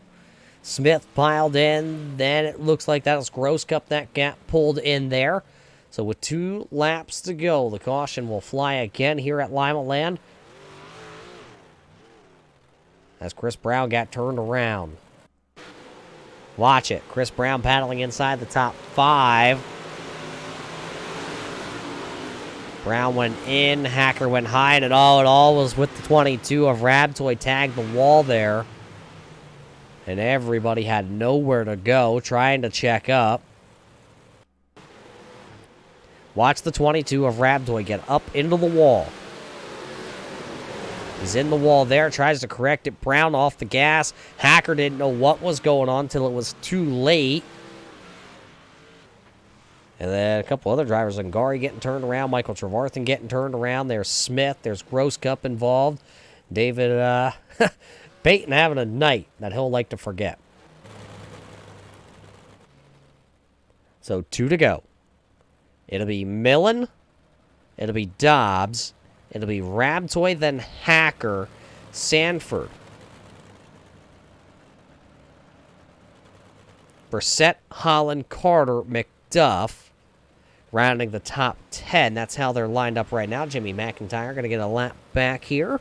Speaker 2: Smith piled in. Then it looks like that was Gross Cup. That gap pulled in there. So with 2 laps to go, the caution will fly again here at Limaland. As Chris Brown got turned around. Watch it. Chris Brown paddling inside the top 5. Brown went in. Hacker went high. And it all was with the 22 of Raptoy. Tagged the wall there. And everybody had nowhere to go. Trying to check up. Watch the 22 of Raptoy get up into the wall. He's in the wall there, tries to correct it. Brown off the gas. Hacker didn't know what was going on until it was too late. And then a couple other drivers. Angari getting turned around. Michael Trevarthen getting turned around. There's Smith. There's Gross Cup involved. David Payton having a night that he'll like to forget. So 2 to go. It'll be Millen. It'll be Dobbs. It'll be Rabtoy, then Hacker, Sanford. Brissett, Holland, Carter, McDuff. Rounding the top 10. That's how they're lined up right now. Jimmy McIntyre going to get a lap back here.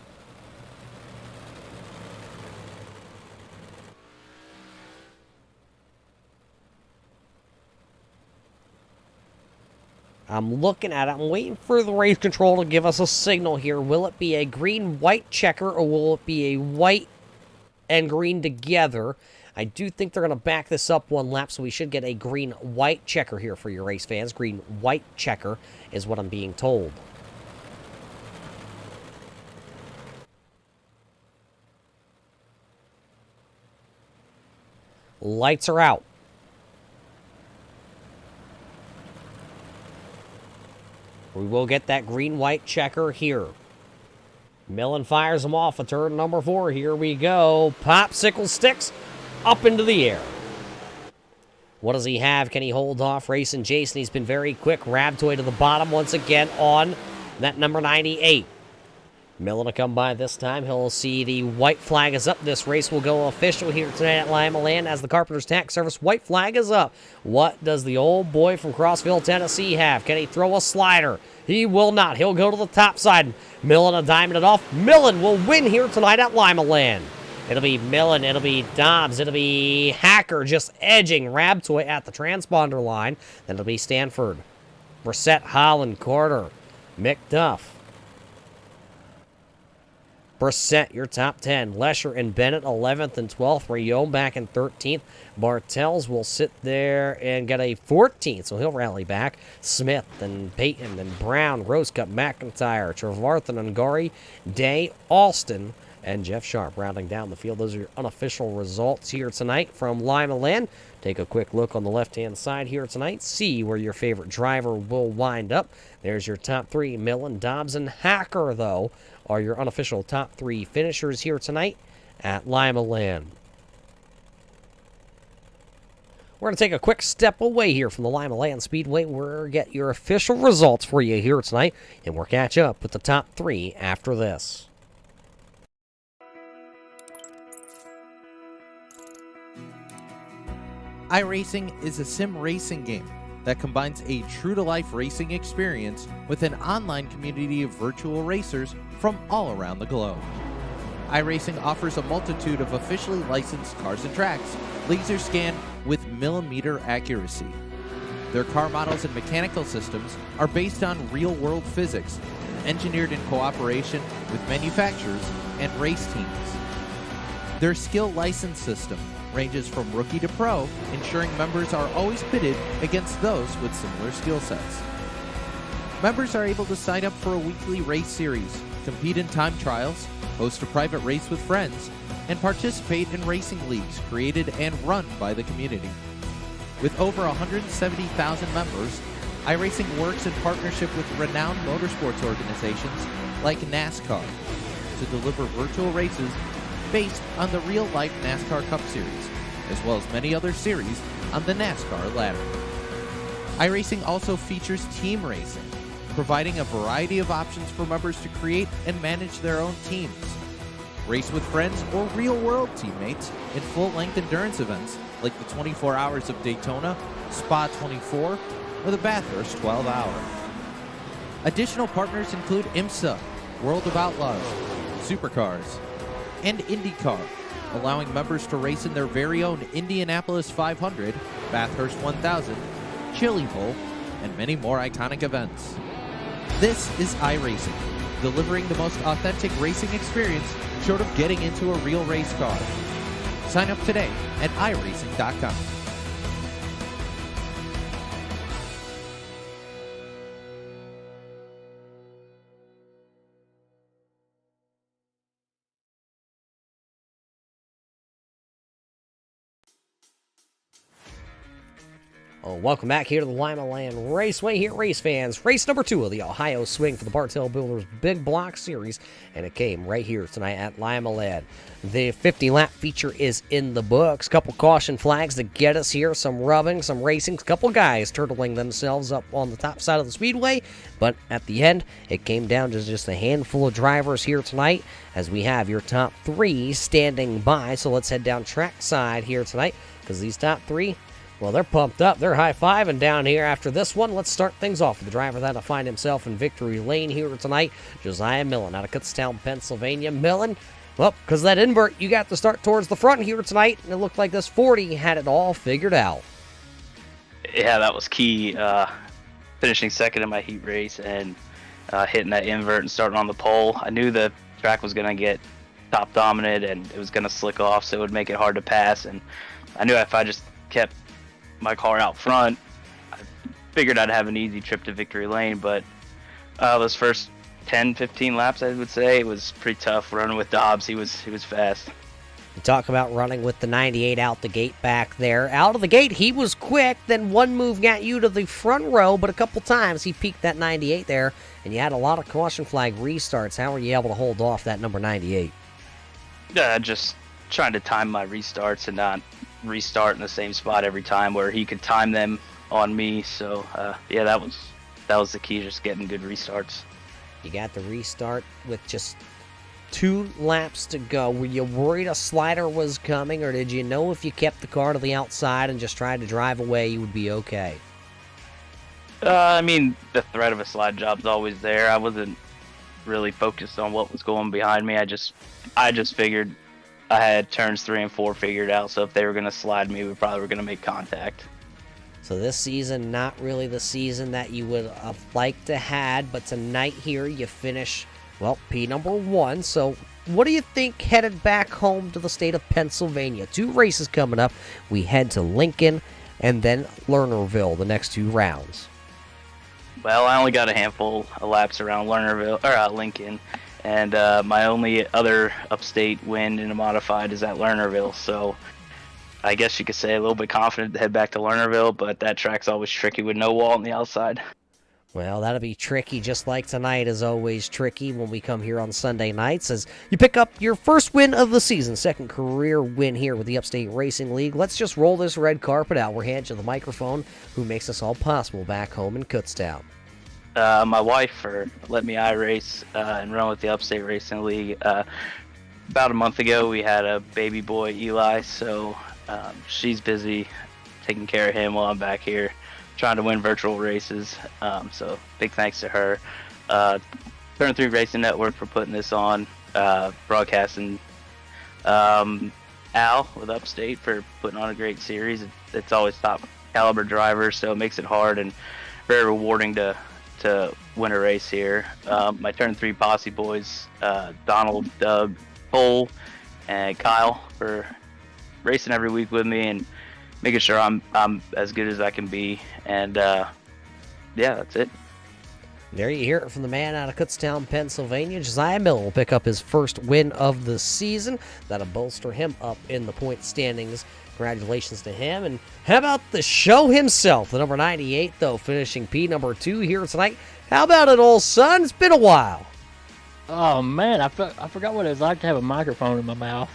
Speaker 2: I'm looking at it. I'm waiting for the race control to give us a signal here. Will it be a green-white checker, or will it be a white and green together? I do think they're going to back this up one lap, so we should get a green-white checker here for your race fans. Green-white checker is what I'm being told. Lights are out. We will get that green-white checker here. Millen fires them off at turn number 4. Here we go. Popsicle sticks up into the air. What does he have? Can he hold off Racing Jason? He's been very quick. Rabtoy to the bottom once again on that number 98. Millen will come by this time. He'll see the white flag is up. This race will go official here tonight at Limaland as the Carpenter's Tax Service white flag is up. What does the old boy from Crossville, Tennessee have? Can he throw a slider? He will not. He'll go to the top side. Millen a diamond it off. Millen will win here tonight at Limaland. It'll be Millen. It'll be Dobbs. It'll be Hacker just edging Rabtoy at the transponder line. Then it'll be Stanford. Brissett, Holland, Carter, McDuff. Brissett, your top 10. Lesher and Bennett, 11th and 12th. Rayome back in 13th. Bartels will sit there and get a 14th, so he'll rally back. Smith and Peyton and Brown, Rosecup, McIntyre, Trevarthen, Ungari, Day, Alston, and Jeff Sharp rounding down the field. Those are your unofficial results here tonight from Limaland. Take a quick look on the left-hand side here tonight. See where your favorite driver will wind up. There's your top 3. Millen, Dobbs, and Hacker, though, are your unofficial top 3 finishers here tonight at Limaland. We're going to take a quick step away here from the Limaland Speedway. We'll get your official results for you here tonight, and we'll catch up with the top 3 after this.
Speaker 1: iRacing is a sim racing game that combines a true-to-life racing experience with an online community of virtual racers from all around the globe. iRacing offers a multitude of officially licensed cars and tracks, laser scanned with millimeter accuracy. Their car models and mechanical systems are based on real-world physics, engineered in cooperation with manufacturers and race teams. Their skill license system ranges from rookie to pro, ensuring members are always pitted against those with similar skill sets. Members are able to sign up for a weekly race series, compete in time trials, host a private race with friends, and participate in racing leagues created and run by the community. With over 170,000 members, iRacing works in partnership with renowned motorsports organizations like NASCAR to deliver virtual races based on the real-life NASCAR Cup Series, as well as many other series on the NASCAR ladder. iRacing also features team racing, providing a variety of options for members to create and manage their own teams. Race with friends or real-world teammates in full-length endurance events like the 24 Hours of Daytona, Spa 24, or the Bathurst 12-Hour. Additional partners include IMSA, World of Outlaws, Supercars, and IndyCar, allowing members to race in their very own Indianapolis 500, Bathurst 1000, Chili Bowl, and many more iconic events. This is iRacing, delivering the most authentic racing experience short of getting into a real race car. Sign up today at iRacing.com.
Speaker 2: Oh, welcome back here to the Limaland Raceway here, race fans. Race number 2 of the Ohio Swing for the Bartel Builders Big Block Series, and it came right here tonight at Limaland. The 50-lap feature is in the books. Couple caution flags to get us here, some rubbing, some racing, couple guys turtling themselves up on the top side of the speedway, but at the end, it came down to just a handful of drivers here tonight, as we have your top 3 standing by. So let's head down track side here tonight, because these top 3, well, they're pumped up. They're high-fiving down here after this one. Let's start things off with the driver that'll find himself in victory lane here tonight, Josiah Millen out of Kutztown, Pennsylvania. Millen, well, because that invert, you got to start towards the front here tonight, and it looked like this 40 had it all figured out.
Speaker 3: Yeah, that was key. Finishing second in my heat race and hitting that invert and starting on the pole. I knew the track was going to get top dominant and it was going to slick off, so it would make it hard to pass. And I knew if I just kept my car out front, I figured I'd have an easy trip to victory lane. But those first 10-15 laps, I would say, it was pretty tough running with Dobbs. He was fast.
Speaker 2: You talk about running with the 98 out the gate back there. Out of the gate, he was quick. Then one move got you to the front row, but a couple times he peaked that 98 there, and you had a lot of caution flag restarts. How were you able to hold off that number 98?
Speaker 3: Just trying to time my restarts and not restart in the same spot every time, where he could time them on me. So yeah, that was the key, just getting good restarts.
Speaker 2: You got the restart with just 2 laps to go. Were you worried a slider was coming, or did you know if you kept the car to the outside and just tried to drive away, you would be okay?
Speaker 3: I mean, the threat of a slide job's always there. I wasn't really focused on what was going behind me. I just figured I had turns 3 and 4 figured out, so if they were going to slide me, we probably were going to make contact.
Speaker 2: So this season, not really the season that you would have liked to had, but tonight here you finish, well, P number 1. So what do you think headed back home to the state of Pennsylvania? 2 races coming up. We head to Lincoln and then Lernerville the next 2 rounds.
Speaker 3: Well, I only got a handful of laps around Lincoln, and my only other Upstate win in a modified is at Lernerville. So I guess you could say a little bit confident to head back to Lernerville, but that track's always tricky with no wall on the outside.
Speaker 2: Well, that'll be tricky, just like tonight is always tricky when we come here on Sunday nights, as you pick up your first win of the season, second career win here with the Upstate Racing League. Let's just roll this red carpet out. We're handing you the microphone, who makes this all possible back home in Kutztown.
Speaker 3: My wife for let me race and run with the Upstate Racing League. About a month ago, we had a baby boy, Eli, so she's busy taking care of him while I'm back here trying to win virtual races. So big thanks to her. Turn 3 Racing Network for putting this on, broadcasting. Al with Upstate for putting on a great series. It's always top caliber drivers, so it makes it hard and very rewarding to win a race here. My Turn 3 posse boys, Donald, Doug, Cole, and Kyle for racing every week with me and making sure I'm as good as I can be. And yeah, that's it.
Speaker 2: There you hear it from the man out of Kutztown, Pennsylvania. Josiah Miller will pick up his first win of the season. That'll bolster him up in the point standings. Congratulations to him. And how about the show himself, the number 98, though, finishing P number 2 here tonight. How about it, old son? It's been a while.
Speaker 4: Oh, man, I forgot what it was like to have a microphone in my mouth.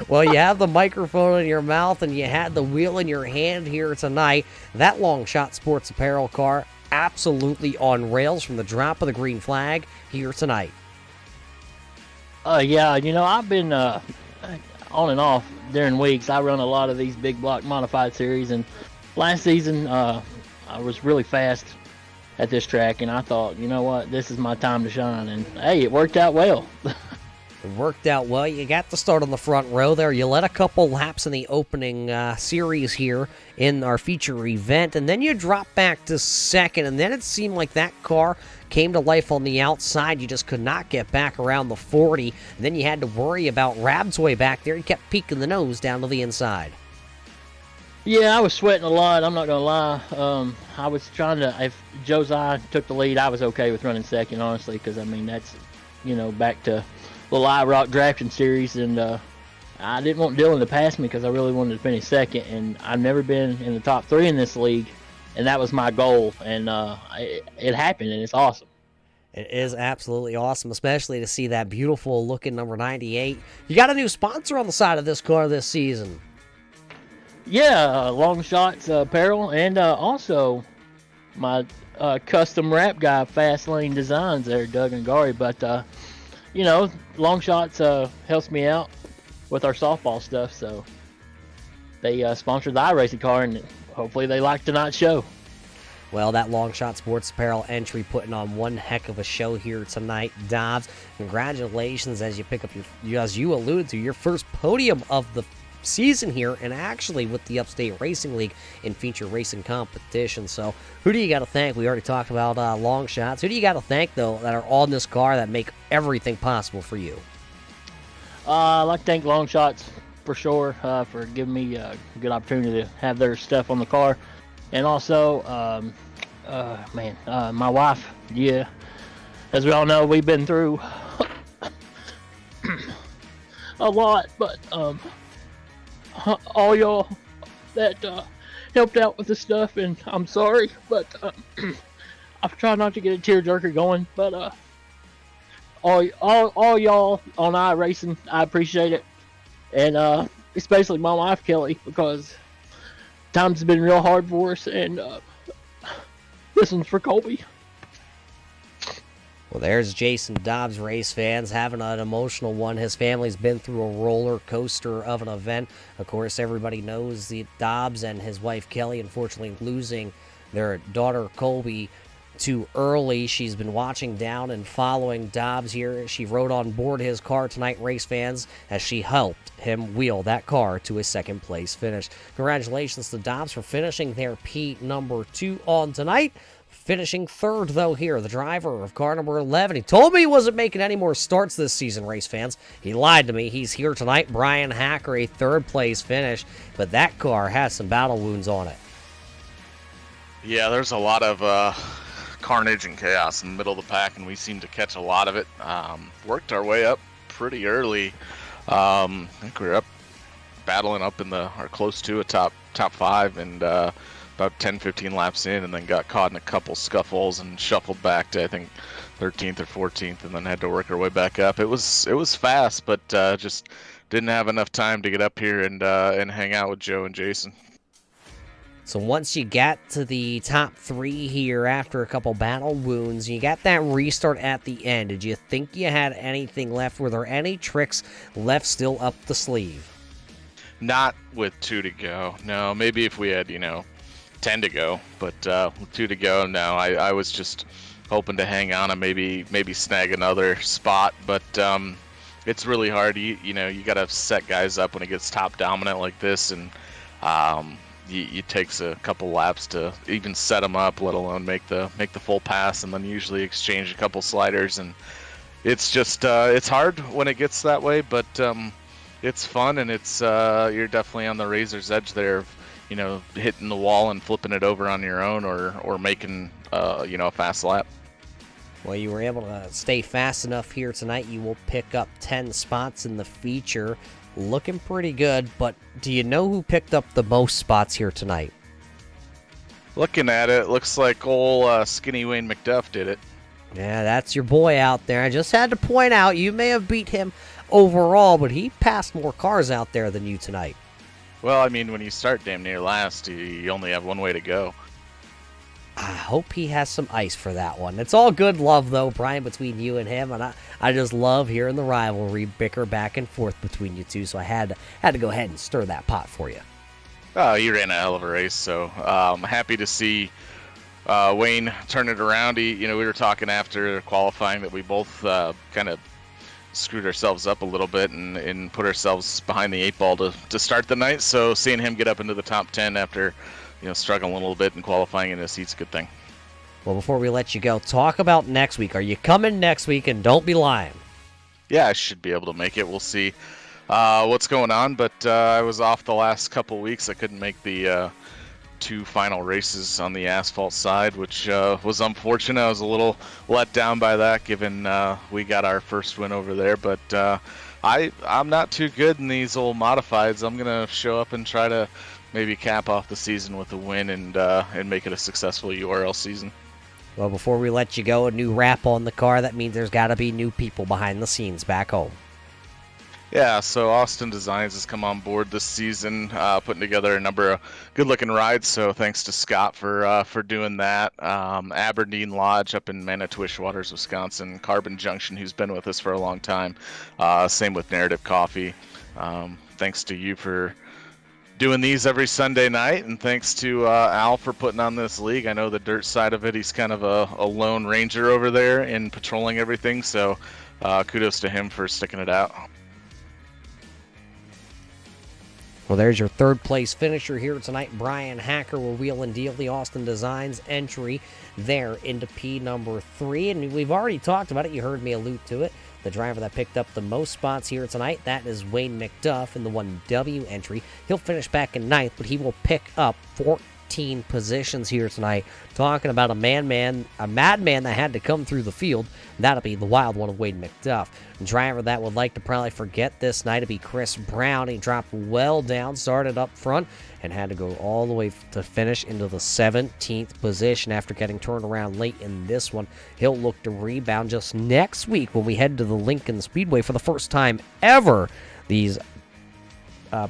Speaker 2: Well, you have the microphone in your mouth and you had the wheel in your hand here tonight. That Long Shot Sports Apparel car absolutely on rails from the drop of the green flag here tonight.
Speaker 4: Yeah, you know, I've been on and off during weeks. I run a lot of these big block modified series, and last season I was really fast at this track, and I thought, you know what, this is my time to shine, and hey, it worked out well.
Speaker 2: It worked out well. You got to start on the front row there. You led a couple laps in the opening series here in our feature event, and then you dropped back to second, and then it seemed like that car came to life on the outside. You just could not get back around the 40, and then you had to worry about Rabsway back there. He kept peeking the nose down to the inside.
Speaker 4: Yeah, I was sweating a lot, I'm not going to lie. I was trying to, if Josiah took the lead, I was okay with running second, honestly, because, I mean, that's, you know, back to little IROC drafting series, and I didn't want Dylan to pass me because I really wanted to finish second, and I've never been in the top 3 in this league, and that was my goal, and it happened, and it's awesome.
Speaker 2: It is absolutely awesome, especially to see that beautiful looking number 98. You got a new sponsor on the side of this car this season.
Speaker 4: Yeah, Long Shots Apparel, and also my custom wrap guy, Fast Lane Designs there, Doug and Gary. But, Long Shots helps me out with our softball stuff, so they sponsored the iRacing car, and hopefully they like tonight's show.
Speaker 2: Well, that Long Shot Sports Apparel entry putting on one heck of a show here tonight. Dobbs, congratulations as you pick up as you alluded to, your first podium of the season here, and actually with the Upstate Racing League in feature racing competition. So who do you got to thank? We already talked about Long Shots. Who do you got to thank, though, that are on this car that make everything possible for you?
Speaker 4: I'd like to thank Long Shots for sure for giving me a good opportunity to have their stuff on the car. And also, my wife, yeah, as we all know, we've been through a lot, but all y'all that helped out with the stuff, and I'm sorry, but I've tried not to get a tearjerker going, but all y'all on iRacing, I appreciate it, and especially my wife Kelly, because times have been real hard for us, and this one's for Colby.
Speaker 2: Well, there's Jason Dobbs, race fans, having an emotional one. His family's been through a roller coaster of an event. Of course, everybody knows the Dobbs and his wife Kelly, unfortunately, losing their daughter Colby too early. She's been watching down and following Dobbs here. She rode on board his car tonight, race fans, as she helped him wheel that car to a second-place finish. Congratulations to Dobbs for finishing their P number 2 on tonight. Finishing third, though, here, the driver of car number 11. He told me he wasn't making any more starts this season, race fans. He lied to me. He's here tonight. Brian Hacker, a third-place finish, but that car has some battle wounds on it.
Speaker 5: Yeah, there's a lot of carnage and chaos in the middle of the pack, and we seem to catch a lot of it. Worked our way up pretty early. I think we were up, battling up in or close to a top 5, and about 10-15 laps in, and then got caught in a couple scuffles and shuffled back to I think 13th or 14th, and then had to work our way back up. It was fast, but just didn't have enough time to get up here and hang out with Joe and Jason.
Speaker 2: So once you got to the top 3 here after a couple battle wounds, you got that restart at the end. Did you think you had anything left? Were there any tricks left still up the sleeve?
Speaker 5: Not with 2 to go. No, maybe if we had 10 to go, but with 2 to go, no. I was just hoping to hang on and maybe snag another spot, but it's really hard. You got to set guys up when it gets top dominant like this, and it takes a couple laps to even set them up, let alone make the full pass, and then usually exchange a couple sliders, and it's just it's hard when it gets that way, but it's fun, and it's you're definitely on the razor's edge there, hitting the wall and flipping it over on your own, or making a fast lap.
Speaker 2: Well, you were able to stay fast enough here tonight. You will pick up 10 spots in the feature. Looking pretty good, but do you know who picked up the most spots here tonight?
Speaker 5: Looking at it, looks like old skinny Wayne McDuff did it.
Speaker 2: Yeah, that's your boy out there. I just had to point out, you may have beat him overall, but he passed more cars out there than you tonight.
Speaker 5: Well, I mean, when you start damn near last, you only have one way to go.
Speaker 2: I hope he has some ice for that one. It's all good love, though, Brian, between you and him, and I just love hearing the rivalry bicker back and forth between you two, so I had to go ahead and stir that pot for you.
Speaker 5: Oh, you ran a hell of a race, so I'm happy to see Wayne turn it around. We were talking after qualifying that we both kind of screwed ourselves up a little bit and put ourselves behind the 8 ball to start the night, so seeing him get up into the top 10 after struggling a little bit and qualifying in his heat's a good thing.
Speaker 2: Well, before we let you go, talk about next week. Are you coming next week? And don't be lying.
Speaker 5: Yeah, I should be able to make it. We'll see what's going on, but I was off the last couple weeks. I couldn't make the 2 final races on the asphalt side, which was unfortunate. I was a little let down by that, given we got our first win over there, but I'm not too good in these old modifieds. I'm gonna show up and try to maybe cap off the season with a win and make it a successful URL season.
Speaker 2: Well, before we let you go, a new wrap on the car. That means there's got to be new people behind the scenes back home.
Speaker 5: Yeah, so Austin Designs has come on board this season, putting together a number of good-looking rides. So thanks to Scott for doing that. Aberdeen Lodge up in Manitowish Waters, Wisconsin. Carbon Junction, who's been with us for a long time. Same with Narrative Coffee. Thanks to you for doing these every Sunday night, and thanks to Al for putting on this league. I know the dirt side of it, he's kind of a lone ranger over there in patrolling everything. So kudos to him for sticking it out.
Speaker 2: Well, there's your third place finisher here tonight. Brian Hacker will wheel and deal the Austin Designs entry there into P number 3. And we've already talked about it. You heard me allude to it. The driver that picked up the most spots here tonight, that is Wayne McDuff in the 1W entry. He'll finish back in 9th, but he will pick up 14 positions here tonight. Talking about a madman that had to come through the field. That'll be the wild one of Wayne McDuff. Driver that would like to probably forget this night to be Chris Brown. He dropped well down, started up front, and had to go all the way to finish into the 17th position after getting turned around late in this one. He'll look to rebound just next week when we head to the Lincoln Speedway for the first time ever. These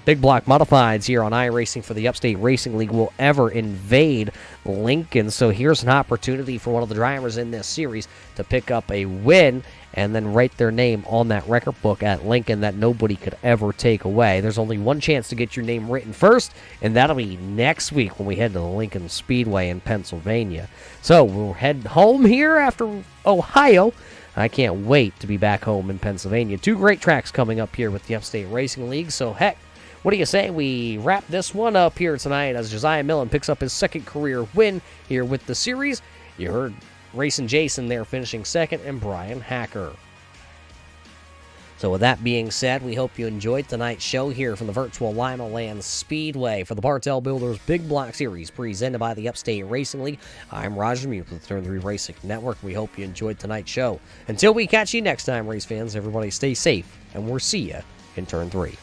Speaker 2: big block modifieds here on iRacing for the Upstate Racing League will ever invade Lincoln. So here's an opportunity for one of the drivers in this series to pick up a win and then write their name on that record book at Lincoln that nobody could ever take away. There's only one chance to get your name written first, and that'll be next week when we head to the Lincoln Speedway in Pennsylvania. So we'll head home here after Ohio. I can't wait to be back home in Pennsylvania. 2 great tracks coming up here with the Upstate Racing League. So heck, what do you say we wrap this one up here tonight as Josiah Millen picks up his second career win here with the series? You heard Racing Jason there finishing second, and Brian Hacker. So with that being said, we hope you enjoyed tonight's show here from the virtual Limaland Speedway for the Bartel Builders Big Block Series presented by the Upstate Racing League. I'm Roger Mute with the Turn 3 Racing Network. We hope you enjoyed tonight's show. Until we catch you next time, race fans, everybody stay safe, and we'll see you in Turn 3.